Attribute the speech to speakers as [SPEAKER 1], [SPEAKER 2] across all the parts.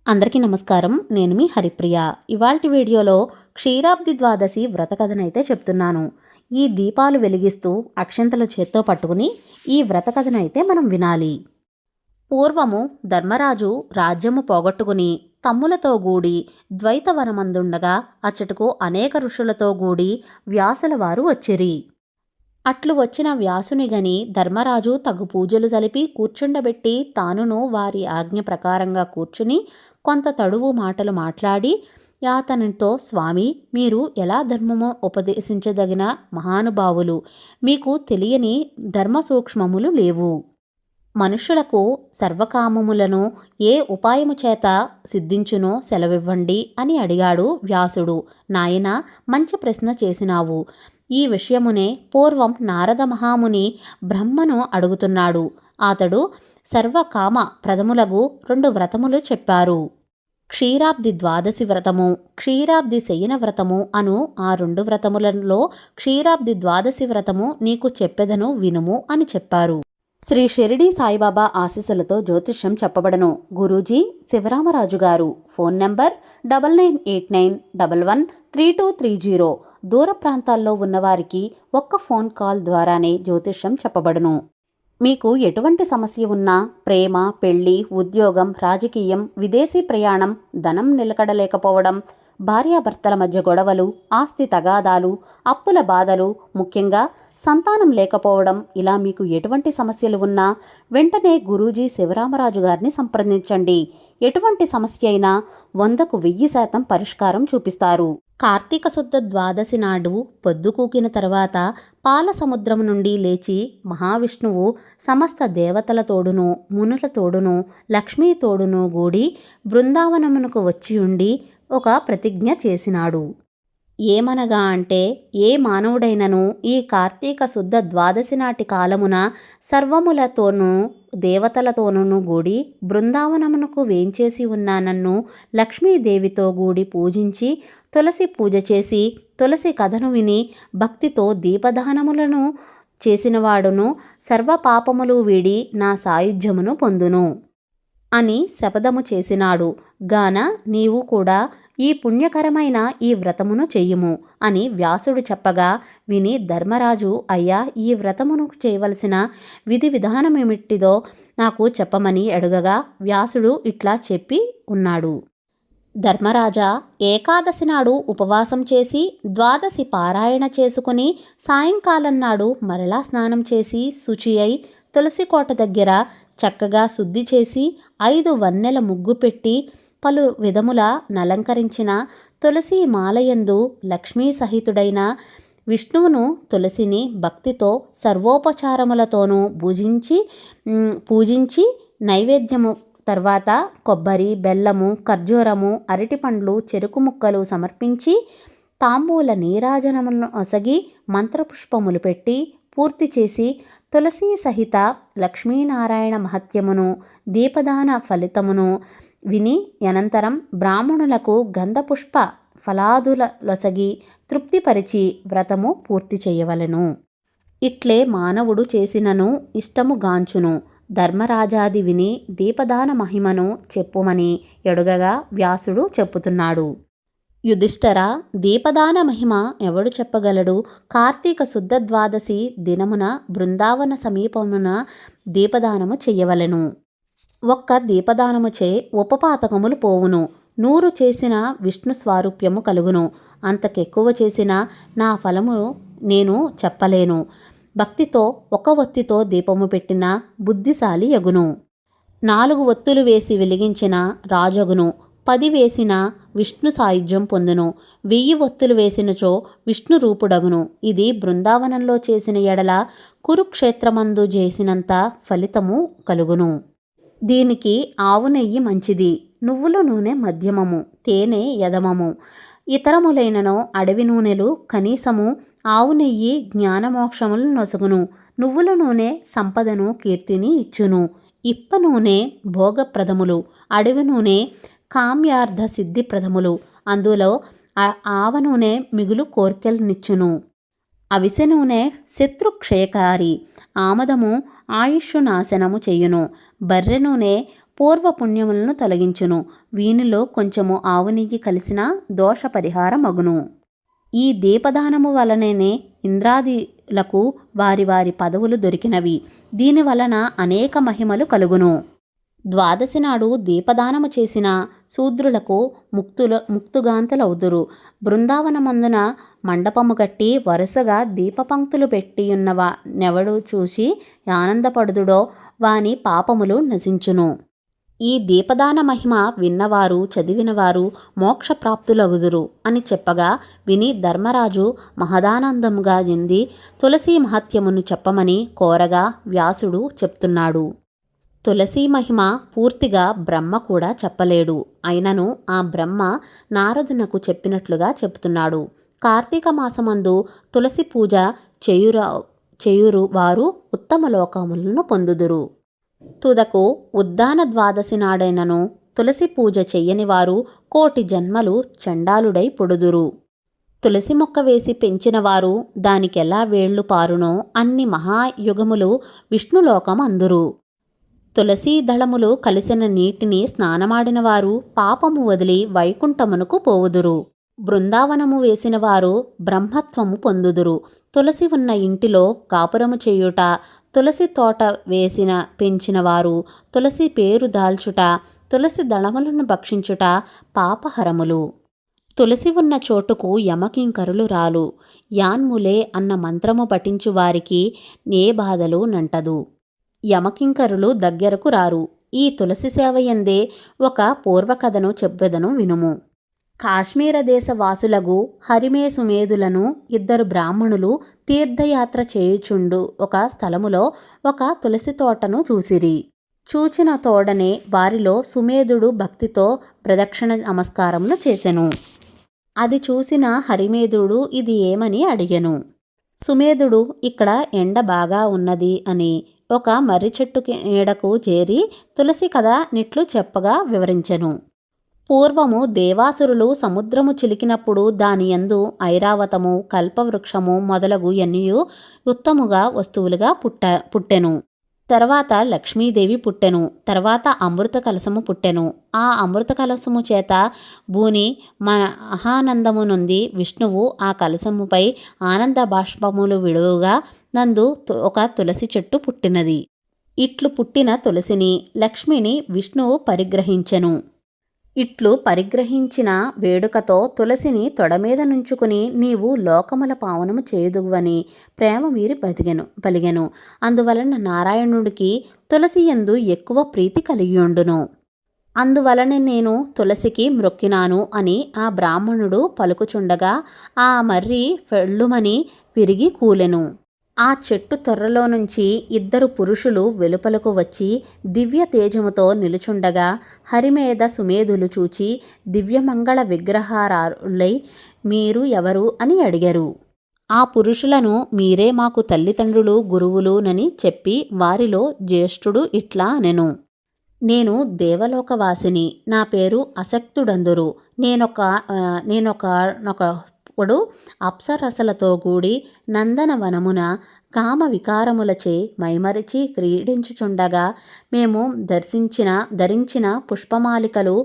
[SPEAKER 1] అందరికీ నమస్కారం. నేను మీ హరిప్రియ. ఇవాల్టి వీడియోలో క్షీరాబ్ది ద్వాదశి వ్రత కథనైతే చెప్తున్నాను. ఈ దీపాలు వెలిగిస్తూ అక్షంతలు చేత్తో పట్టుకుని ఈ వ్రత కథనైతే మనం వినాలి. పూర్వము ధర్మరాజు రాజ్యము పోగొట్టుకుని తమ్ములతో గూడి ద్వైతవనమందుండగా అచ్చటకు అనేక ఋషులతో గూడి వ్యాసుల వారు వచ్చిరి. అట్లు వచ్చిన వ్యాసుని గని ధర్మరాజు తగు పూజలు సలిపి కూర్చుండబెట్టి తానును వారి ఆజ్ఞ ప్రకారంగా కూర్చుని కొంత తడువు మాటలు మాట్లాడి అతనితో, స్వామి, మీరు ఎలా ధర్మమో ఉపదేశించదగిన మహానుభావులు, మీకు తెలియని ధర్మ సూక్ష్మములు లేవు. మనుష్యులకు సర్వకామములను ఏ ఉపాయము చేత సిద్ధించునో సెలవివ్వండి అని అడిగాడు వ్యాసుడు. నాయనా, మంచి ప్రశ్న చేసినావు. ఈ విషయమునే పూర్వం నారద మహాముని బ్రహ్మను అడుగుతున్నాడు. అతడు సర్వకామ ప్రదములగు 2 వ్రతములు చెప్పారు. క్షీరాబ్ది ద్వాదశి వ్రతము, క్షీరాబ్ది శయన వ్రతము అను ఆ 2 వ్రతములలో క్షీరాబ్ది ద్వాదశి వ్రతము నీకు చెప్పెదను, వినుము అని చెప్పారు. శ్రీ షిరిడి సాయిబాబా ఆశీస్సులతో జ్యోతిష్యం చెప్పబడను. గురూజీ శివరామరాజు గారు. Phone number 9989113230. దూర ప్రాంతాల్లో ఉన్నవారికి ఒక్క ఫోన్ కాల్ ద్వారానే జ్యోతిష్యం చెప్పబడును. మీకు ఎటువంటి సమస్య ఉన్నా, ప్రేమ, పెళ్లి, ఉద్యోగం, రాజకీయం, విదేశీ ప్రయాణం, ధనం నిలకడలేకపోవడం, భార్యాభర్తల మధ్య గొడవలు, ఆస్తి తగాదాలు, అప్పుల బాధలు, ముఖ్యంగా సంతానం లేకపోవడం, ఇలా మీకు ఎటువంటి సమస్యలు ఉన్నా వెంటనే గురూజీ శివరామరాజు గారిని సంప్రదించండి. ఎటువంటి సమస్య అయినా 100కు 1000% పరిష్కారం చూపిస్తారు. కార్తీక శుద్ధ ద్వాదశి నాడు పొద్దుకూకిన తర్వాత పాల సముద్రం నుండి లేచి మహావిష్ణువు సమస్త దేవతల తోడును, మునుల తోడును, లక్ష్మీ తోడును గూడి బృందావనమునకు వచ్చి ఉండి ఒక ప్రతిజ్ఞ చేసినాడు. ఏమనగా అంటే, ఏ మానవుడైనను ఈ కార్తీక శుద్ధ ద్వాదశి నాటి కాలమున సర్వములతోనూ దేవతలతోనూ గూడి బృందావనమునకు వేంచేసి ఉన్న నన్ను లక్ష్మీదేవితో గూడి పూజించి తులసి పూజ చేసి తులసి కథను విని భక్తితో దీపదానములను చేసినవాడును సర్వపాపములు వీడి నా సాయుధ్యమును పొందును అని శపథము చేసినాడు. గాన నీవు కూడా ఈ పుణ్యకరమైన ఈ వ్రతమును చెయ్యుము అని వ్యాసుడు చెప్పగా విని ధర్మరాజు, అయ్యా, ఈ వ్రతమును చేయవలసిన విధి విధానమేమిటిదో నాకు చెప్పమని అడుగగా వ్యాసుడు ఇట్లా చెప్పి ఉన్నాడు. ధర్మరాజా, ఏకాదశి నాడు ఉపవాసం చేసి ద్వాదశి పారాయణ చేసుకుని సాయంకాలం నాడు మరలా స్నానం చేసి శుచి అయి తులసి కోట దగ్గర చక్కగా శుద్ధి చేసి 5 వన్నెల ముగ్గు పెట్టి పలు విధముల నలంకరించిన తులసి మాలయందు లక్ష్మీ సహితుడైన విష్ణువును తులసిని భక్తితో సర్వోపచారములతోనూ పూజించి నైవేద్యము తర్వాత కొబ్బరి, బెల్లము, ఖర్జూరము, అరటిపండ్లు, చెరుకు ముక్కలు సమర్పించి తాంబూల నీరాజనములను ఒసగి మంత్రపుష్పములు పెట్టి పూర్తి చేసి తులసీ సహిత లక్ష్మీనారాయణ మహత్యమును, దీపదాన ఫలితమును విని అనంతరం బ్రాహ్మణులకు గంధపుష్ప ఫలాదులొసగి తృప్తిపరిచి వ్రతము పూర్తి చేయవలెను. ఇట్లే మానవుడు చేసినను ఇష్టము గాంచును. ధర్మరాజాది విని దీపదాన మహిమను చెప్పుమని ఎడుగగా వ్యాసుడు చెప్పుతున్నాడు. యుధిష్ఠరా, దీపదాన మహిమ ఎవడు చెప్పగలడు? కార్తీక శుద్ధ ద్వాదశి దినమున బృందావన సమీపమున దీపదానము చెయ్యవలెను. ఒక్క దీపదానముచే ఉపపాతకములు పోవును. 100 చేసిన విష్ణు స్వారూప్యము కలుగును. అంతకెక్కువ చేసిన నా ఫలము నేను చెప్పలేను. భక్తితో 1 ఒత్తితో దీపము పెట్టిన బుద్ధిశాలి యగును. 4 ఒత్తులు వేసి వెలిగించిన రాజగును. 10 వేసిన విష్ణు సాయుధ్యం పొందును. 1000 ఒత్తులు వేసినచో విష్ణు రూపుడగును. ఇది బృందావనంలో చేసిన ఎడల కురుక్షేత్రమందు చేసినంత ఫలితము కలుగును. దీనికి ఆవు నెయ్యి మంచిది, నువ్వుల నూనె మధ్యమము, తేనె యధమము. ఇతరములైనను అడవి నూనెలు కనీసము. ఆవు నెయ్యి జ్ఞానమోక్షములు నొసగును. నువ్వుల నూనె సంపదను, కీర్తిని ఇచ్చును. ఇప్ప నూనె భోగప్రదములు, అడవి నూనె కామ్యార్థ సిద్ధిప్రదములు. అందులో ఆవ నూనె మిగులు కోర్కెలనిచ్చును. అవిసె నూనె శత్రుక్షయకారి, ఆమదము ఆయుష్షు నాశనము చెయ్యును. బర్రె నూనె పూర్వపుణ్యములను తొలగించును. వీనిలో కొంచెము ఆవు నెయ్యి కలిసిన దోష పరిహారమగును. ఈ దీపదానము వలననే ఇంద్రాదులకు వారి వారి పదవులు దొరికినవి. దీనివలన అనేక మహిమలు కలుగును. ద్వాదశి నాడు దీపదానము చేసిన శూద్రులకు ముక్తుగాంతులవుదురు. బృందావనమందున మండపము కట్టి వరుసగా దీపపంక్తులు పెట్టియున్నవా నెవడు చూసి ఆనందపడుదుడో వాని పాపములు నశించును. ఈ దీపదాన మహిమ విన్నవారు చదివినవారు మోక్షప్రాప్తులగుదురు అని చెప్పగా విని ధర్మరాజు మహదానందముగా చెంది తులసీ మహత్యమును చెప్పమని కోరగా వ్యాసుడు చెప్తున్నాడు. తులసీ మహిమ పూర్తిగా బ్రహ్మ కూడా చెప్పలేడు. అయినను ఆ బ్రహ్మ నారదునకు చెప్పినట్లుగా చెప్తున్నాడు. కార్తీక మాసమందు తులసి పూజ చేయురు వారు ఉత్తమ లోకములను పొందుదురు. తుదకు ఉద్దాన ద్వాదశి నాడైనను తులసి పూజ చెయ్యని వారు కోటి జన్మలు చండాలుడై పొడుదురు. తులసి మొక్క వేసి పెంచినవారు దానికెలా వేళ్లు పారునో అన్ని మహాయుగములు విష్ణులోకం అందురు. తులసీ దళములు కలిసిన నీటిని స్నానమాడిన వారు పాపము వదిలి వైకుంఠమునకు పోవుదురు. బృందావనము వేసిన వారు బ్రహ్మత్వము పొందుదురు. తులసి ఉన్న ఇంటిలో కాపురము చేయుట, తులసి తోట పెంచిన వారు తులసి పేరు దాల్చుట, తులసి దళములను భక్షించుట పాపహరములు. తులసి ఉన్న చోటుకు యమకింకరులు రాలు. యాన్ములే అన్న మంత్రము పఠించు వారికి ఏ బాధలు నంటదు. యమకింకరులు దగ్గరకు రారు. ఈ తులసి సేవయందే ఒక పూర్వకథను చెప్పెదను వినుము. కాశ్మీర దేశ వాసులగు హరిమే సుమేధులను ఇద్దరు బ్రాహ్మణులు తీర్థయాత్ర చేయుచుండు ఒక స్థలములో ఒక తులసి తోటను చూసిరి. చూచిన తోడనే వారిలో సుమేధుడు భక్తితో ప్రదక్షిణ నమస్కారములు చేసెను. అది చూసిన హరిమేధుడు ఇది ఏమని అడిగెను. సుమేధుడు ఇక్కడ ఎండ బాగా ఉన్నది అని ఒక మర్రి చెట్టు నీడకు చేరి తులసి కథ నిట్లు చెప్పగా వివరించెను. పూర్వము దేవాసురులు సముద్రము చిలికినప్పుడు దాని యందు ఐరావతము, కల్పవృక్షము మొదలగు ఎన్నియు ఉత్తముగా వస్తువులుగా పుట్టెను. తర్వాత లక్ష్మీదేవి పుట్టెను. తర్వాత అమృత కలశము పుట్టెను. ఆ అమృత కలశము చేత భూని మహానందము నుండి విష్ణువు ఆ కలశముపై ఆనంద బాష్పములు విడువుగా నందు ఒక తులసి చెట్టు పుట్టినది. ఇట్లు పుట్టిన తులసిని లక్ష్మిని విష్ణువు పరిగ్రహించెను. ఇట్లు పరిగ్రహించిన వేడుకతో తులసిని తొడమీద నుంచుకుని నీవు లోకముల పావనము చేయుదువని ప్రేమ మీరి పలిగెను. అందువలన నారాయణుడికి తులసి యందు ఎక్కువ ప్రీతి కలిగియుండును. అందువలన నేను తులసికి మ్రొక్కినాను అని ఆ బ్రాహ్మణుడు పలుకుచుండగా ఆ మర్రి ఫెళ్ళుమని విరిగి కూలెను. ఆ చెట్టు తొర్రలో నుంచి ఇద్దరు పురుషులు వెలుపలకు వచ్చి దివ్య తేజముతో నిలుచుండగా హరిమేధ సుమేధులు చూచి దివ్యమంగళ విగ్రహారులై మీరు ఎవరు అని అడిగారు. ఆ పురుషులను మీరే మాకు తల్లిదండ్రులు గురువులునని చెప్పి వారిలో జ్యేష్ఠుడు ఇట్లా అనెను. నేను దేవలోకవాసిని. నా పేరు అసక్తుడందురు. నేనొకప్పుడు అప్సరసలతో కూడి నందనవనమున కామ వికారములచే మైమరిచి క్రీడించుచుండగా మేము ధరించిన పుష్పమాలికలు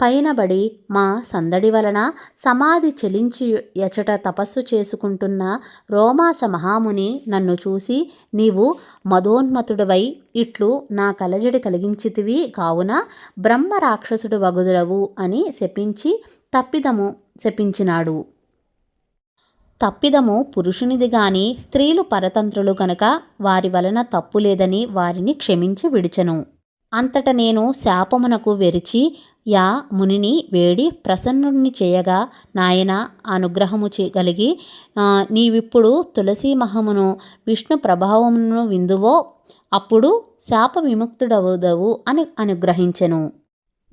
[SPEAKER 1] పైనబడి మా సందడి వలన సమాధి చెలించి ఎచట తపస్సు చేసుకుంటున్న రోమాస మహాముని నన్ను చూసి నీవు మదోన్మతుడవై ఇట్లు నా కలజడి కలిగించితివి కావున బ్రహ్మ రాక్షసుడు వగుదురవు అని శపించినాడు. తప్పిదము పురుషునిది గాని స్త్రీలు పరతంత్రులు కనుక వారి వలన తప్పు లేదని వారిని క్షమించి విడిచెను. అంతట నేను శాపమునకు వెరిచి యా మునిని వేడి ప్రసన్నుడిని చేయగా నాయన అనుగ్రహము కలిగి నీవిప్పుడు తులసీ మహమును విష్ణు ప్రభావమును విందువో అప్పుడు శాప విముక్తుడవుదవు అని అనుగ్రహించెను.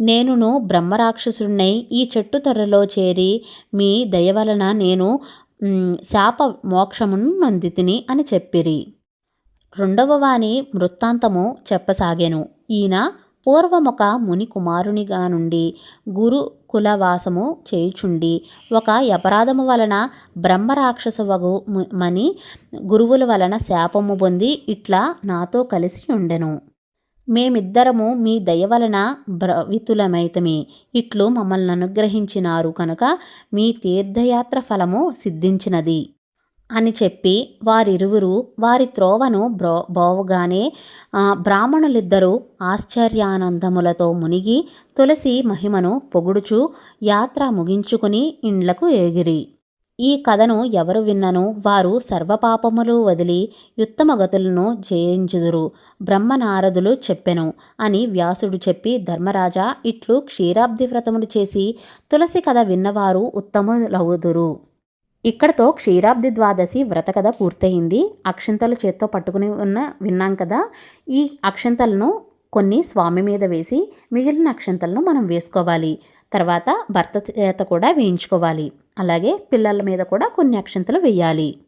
[SPEAKER 1] నేనును బ్రహ్మరాక్షసుడినై ఈ చెట్టు తొర్రలో చేరి మీ దయవలన నేను శాప మోక్షమును నొందితిని అని చెప్పిరి. రెండవ వాని వృత్తాంతము చెప్పసాగెను. ఈయన పూర్వమొక ముని కుమారునిగా నుండి గురుకులవాసము చేయుచుండి ఒక అపరాధము వలన బ్రహ్మరాక్షసవగు మని గురువుల వలన శాపము పొంది ఇట్లా నాతో కలిసి ఉండెను. మేమిద్దరము మీ దయ వలన భ్రవితులమైతమి. ఇట్లు మమ్మల్ని అనుగ్రహించినారు కనుక మీ తీర్థయాత్ర ఫలము సిద్ధించినది అని చెప్పి వారిరువురు వారి త్రోవను బోవగానే బ్రాహ్మణులిద్దరూ ఆశ్చర్యానందములతో మునిగి తులసి మహిమను పొగుడుచు యాత్ర ముగించుకుని ఇండ్లకు ఏగిరి. ఈ కథను ఎవరు విన్నను వారు సర్వపాపములు వదిలి యుత్తమ గతులను జయించుదురు బ్రహ్మనారదులు చెప్పెను అని వ్యాసుడు చెప్పి, ధర్మరాజా, ఇట్లు క్షీరాబ్ది వ్రతములు చేసి తులసి కథ విన్నవారు ఉత్తములవుదురు. ఇక్కడతో క్షీరాబ్ది ద్వాదశి వ్రత కథ పూర్తయింది. అక్షింతలు చేత్తో పట్టుకుని విన్నాం కదా. ఈ అక్షింతలను కొన్ని స్వామి మీద వేసి మిగిలిన అక్షింతలను మనం వేసుకోవాలి. తర్వాత భర్త చేత కూడా వేయించుకోవాలి. అలాగే పిల్లల మీద కూడా కొన్ని అక్షింతలు వేయాలి.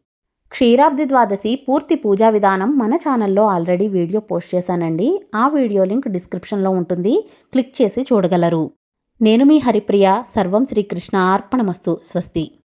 [SPEAKER 1] క్షీరాబ్ది ద్వాదశి పూర్తి పూజా విధానం మన ఛానల్లో ఆల్రెడీ వీడియో పోస్ట్ చేశానండి. ఆ వీడియో లింక్ డిస్క్రిప్షన్లో ఉంటుంది, క్లిక్ చేసి చూడగలరు. నేను మీ హరిప్రియ. సర్వం శ్రీకృష్ణ అర్పణమస్తు. స్వస్తి.